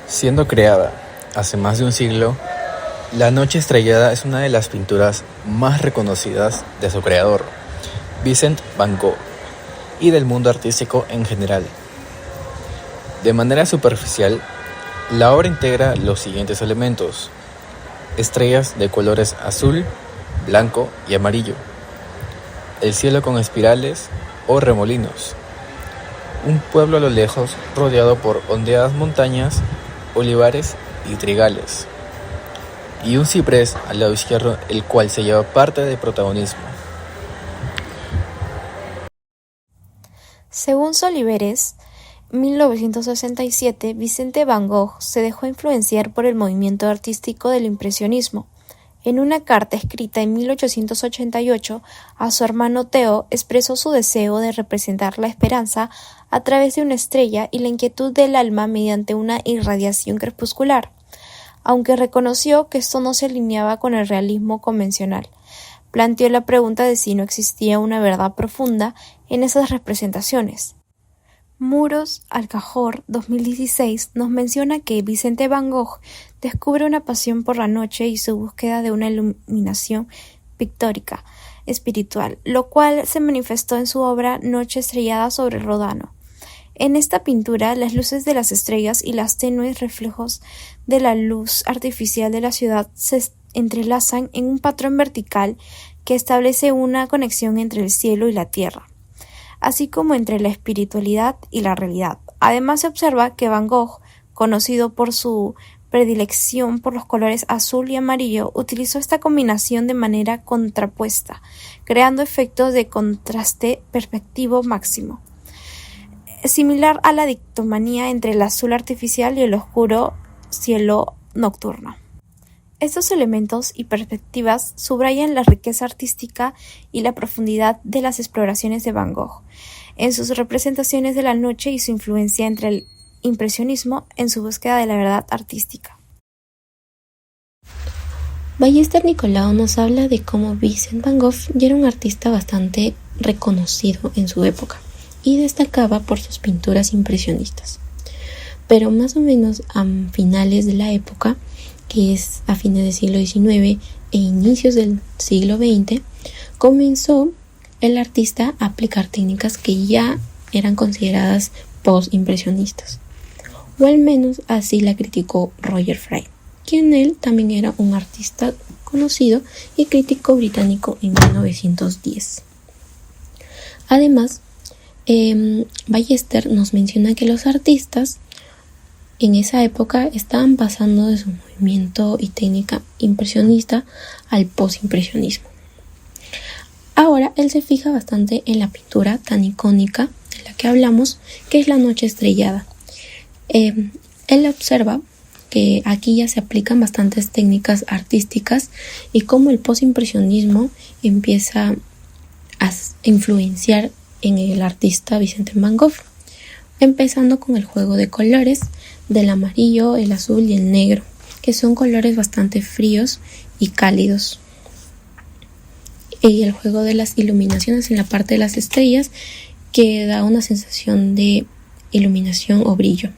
Siendo creada hace más de un siglo, La Noche Estrellada es una de las pinturas más reconocidas de su creador, Vincent Van Gogh, y del mundo artístico en general. De manera superficial, la obra integra los siguientes elementos: estrellas de colores azul, blanco y amarillo, el cielo con espirales o remolinos, un pueblo a lo lejos rodeado por ondeadas montañas, olivares y trigales, y un ciprés al lado izquierdo, el cual se lleva parte de protagonismo. Según Soliveres, 1967, Vicente Van Gogh se dejó influenciar por el movimiento artístico del impresionismo. En una carta escrita en 1888 a su hermano Theo, expresó su deseo de representar la esperanza a través de una estrella y la inquietud del alma mediante una irradiación crepuscular, aunque reconoció que esto no se alineaba con el realismo convencional. Planteó la pregunta de si no existía una verdad profunda en esas representaciones. Muros Alcajor 2016 nos menciona que Vicente Van Gogh descubre una pasión por la noche y su búsqueda de una iluminación pictórica, espiritual, lo cual se manifestó en su obra Noche Estrellada sobre Ródano. En esta pintura, las luces de las estrellas y los tenues reflejos de la luz artificial de la ciudad se entrelazan en un patrón vertical que establece una conexión entre el cielo y la tierra, así como entre la espiritualidad y la realidad. Además, se observa que Van Gogh, conocido por su predilección por los colores azul y amarillo, utilizó esta combinación de manera contrapuesta, creando efectos de contraste perspectivo máximo, similar a la dicotomía entre el azul artificial y el oscuro cielo nocturno. Estos elementos y perspectivas subrayan la riqueza artística y la profundidad de las exploraciones de Van Gogh en sus representaciones de la noche y su influencia entre el impresionismo en su búsqueda de la verdad artística. Ballester Nicolau nos habla de cómo Vincent Van Gogh ya era un artista bastante reconocido en su época y destacaba por sus pinturas impresionistas. Pero más o menos a finales de la época, que es a fines del siglo XIX e inicios del siglo XX, comenzó el artista a aplicar técnicas que ya eran consideradas post-impresionistas, o al menos así la criticó Roger Fry, quien él también era un artista conocido y crítico británico en 1910. Además, Ballester nos menciona que los artistas en esa época estaban pasando de su movimiento y técnica impresionista al postimpresionismo. Ahora él se fija bastante en la pintura tan icónica de la que hablamos, que es La Noche Estrellada. Él observa que aquí ya se aplican bastantes técnicas artísticas y cómo el postimpresionismo empieza a influenciar en el artista Vicente Van Gogh, empezando con el juego de colores del amarillo, el azul y el negro, que son colores bastante fríos y cálidos. Y el juego de las iluminaciones en la parte de las estrellas, que da una sensación de iluminación o brillo.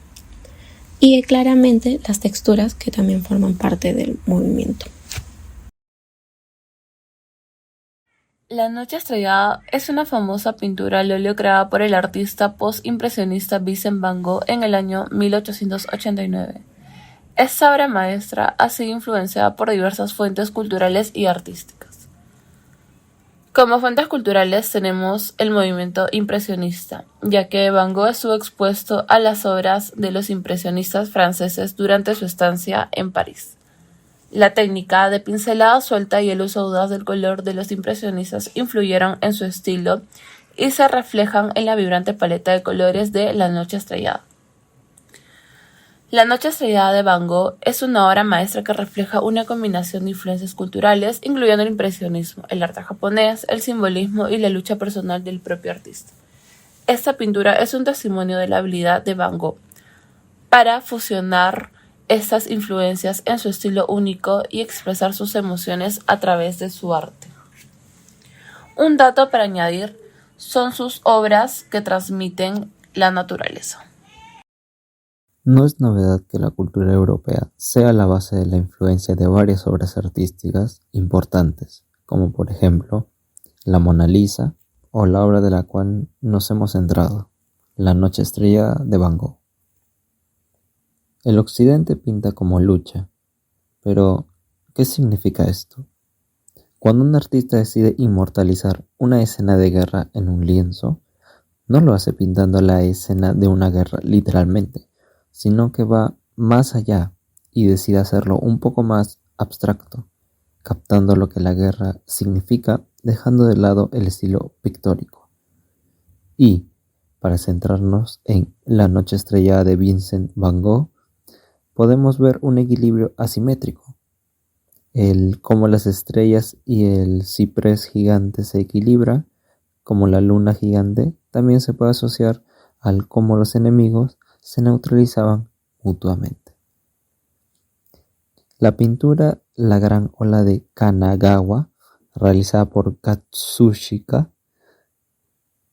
Y claramente las texturas, que también forman parte del movimiento. La Noche Estrellada es una famosa pintura al óleo creada por el artista post-impresionista Vincent Van Gogh en el año 1889. Esta obra maestra ha sido influenciada por diversas fuentes culturales y artísticas. Como fuentes culturales tenemos el movimiento impresionista, ya que Van Gogh estuvo expuesto a las obras de los impresionistas franceses durante su estancia en París. La técnica de pincelada suelta y el uso audaz del color de los impresionistas influyeron en su estilo y se reflejan en la vibrante paleta de colores de La Noche Estrellada. La Noche Estrellada de Van Gogh es una obra maestra que refleja una combinación de influencias culturales, incluyendo el impresionismo, el arte japonés, el simbolismo y la lucha personal del propio artista. Esta pintura es un testimonio de la habilidad de Van Gogh para fusionar estas influencias en su estilo único y expresar sus emociones a través de su arte. Un dato para añadir son sus obras que transmiten la naturaleza. No es novedad que la cultura europea sea la base de la influencia de varias obras artísticas importantes, como por ejemplo la Mona Lisa o la obra de la cual nos hemos centrado, La Noche Estrellada de Van Gogh. El occidente pinta como lucha, pero ¿qué significa esto? Cuando un artista decide inmortalizar una escena de guerra en un lienzo, no lo hace pintando la escena de una guerra literalmente, sino que va más allá y decide hacerlo un poco más abstracto, captando lo que la guerra significa, dejando de lado el estilo pictórico. Y, para centrarnos en La Noche Estrellada de Vincent Van Gogh, podemos ver un equilibrio asimétrico. El cómo las estrellas y el ciprés gigante se equilibran, como la luna gigante, también se puede asociar al cómo los enemigos se neutralizaban mutuamente. La pintura La Gran Ola de Kanagawa, realizada por Katsushika,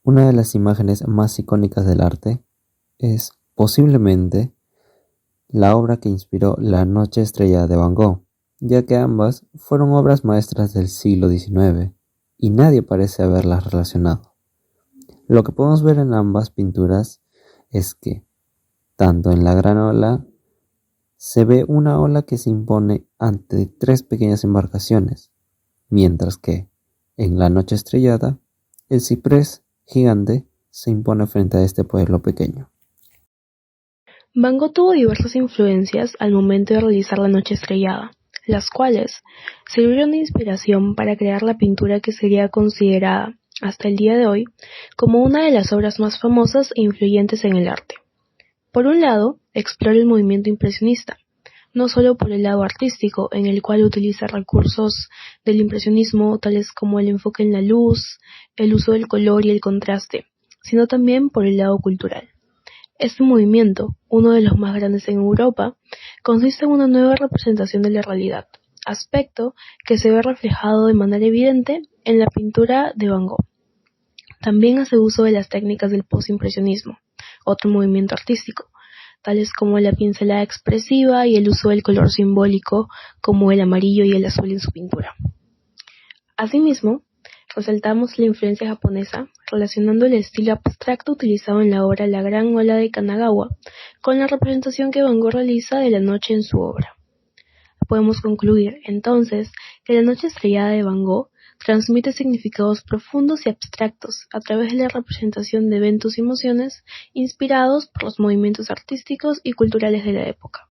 una de las imágenes más icónicas del arte, es posiblemente la obra que inspiró La Noche Estrellada de Van Gogh, ya que ambas fueron obras maestras del siglo XIX y nadie parece haberlas relacionado. Lo que podemos ver en ambas pinturas es que, tanto en La Gran Ola, se ve una ola que se impone ante 3 pequeñas embarcaciones, mientras que, en La Noche Estrellada, el ciprés gigante se impone frente a este pueblo pequeño. Van Gogh tuvo diversas influencias al momento de realizar La Noche Estrellada, las cuales sirvieron de inspiración para crear la pintura que sería considerada, hasta el día de hoy, como una de las obras más famosas e influyentes en el arte. Por un lado, explora el movimiento impresionista, no solo por el lado artístico, en el cual utiliza recursos del impresionismo tales como el enfoque en la luz, el uso del color y el contraste, sino también por el lado cultural. Este movimiento, uno de los más grandes en Europa, consiste en una nueva representación de la realidad, aspecto que se ve reflejado de manera evidente en la pintura de Van Gogh. También hace uso de las técnicas del postimpresionismo, otro movimiento artístico, tales como la pincelada expresiva y el uso del color simbólico como el amarillo y el azul en su pintura. Asimismo, resaltamos la influencia japonesa, relacionando el estilo abstracto utilizado en la obra La Gran Ola de Kanagawa con la representación que Van Gogh realiza de la noche en su obra. Podemos concluir, entonces, que La Noche Estrellada de Van Gogh transmite significados profundos y abstractos a través de la representación de eventos y emociones inspirados por los movimientos artísticos y culturales de la época.